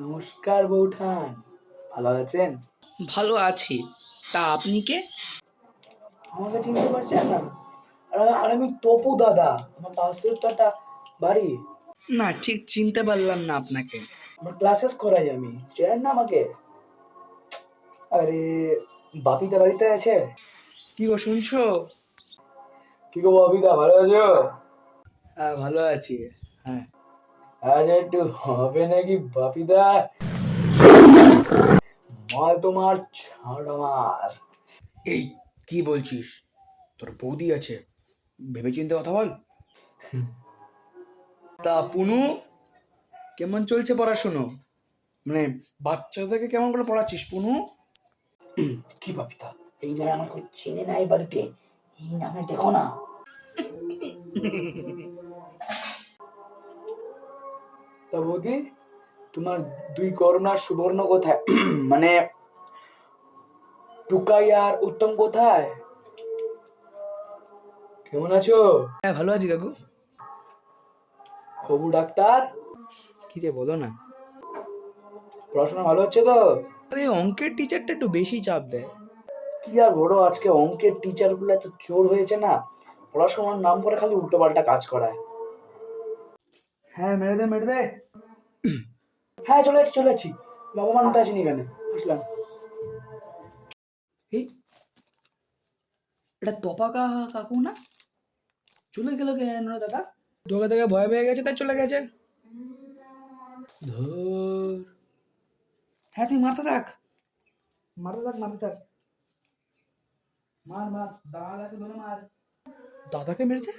নমস্কার বৌঠান, ভালো আছেন? ভালো আছি। তা আপনি কে? আমাকে চিনতে পারছেন না? আর আমি তপু দাদা, আমার পাশের তো একটা বাড়ি। না, ঠিক চিনতে পারলাম না আপনাকে। আমার ক্লাসেস করাই আমি, চেনেন না আমাকে? আরে বাপিদা বাড়িতে আছে? কি গো, শুনছো? কি গো বাপিদা, ভালো আছো? হ্যাঁ, ভালো আছি। হ্যাঁ। আজ একটু হবে নাকি বাপিদা? মাল তোমার ছাড় আমার। এই, কি বলছিস? তোর বৌদি আছে, ভেবেচিন্তে কথা বল। তা পুনু, কেমন চলছে পড়াশুনো? মানে বাচ্চাদেরকে কেমন করে পড়াচ্ছিস পুনু? কি বাপিদা, এই নামে আমাকে চেনে না এই বাড়িতে, এই নামে দেখো না। তা বৌদি, তোমার দুই করোনার সুবর্ণ কোথায়? মানে টুকাই আর উত্তম কোথায়? কেমন আছো? হ্যাঁ, ভালো আছি কাকু। হবু ডাক্তার, কি যে বলো না। পড়াশোনা ভালো হচ্ছে তো? আরে অঙ্কের টিচারটা একটু বেশি চাপ দেয়। কি আর বড়, আজকে অঙ্কের টিচার গুলো এত চোর হয়েছে না, পড়াশোনার নাম করে খালি উল্টো পাল্টা কাজ করায়। হ্যাঁ, মেরে দে মেরে দে। হ্যাঁ, চলে যাচ্ছি। বাবা মা তো আসেনি, এখানে আসলাম। এই, এটা তপা কাকু না? চলে গেল কেন রে দাদা? তোকে থেকে ভয় পেয়ে গেছে তাই চলে গেছে। ধুর। হ্যাঁ, তুই মারতে থাক, মারতে থাক, মারতে থাক। মার মার, দাদাকে ধরে মার। দাদাকে মেরেছে?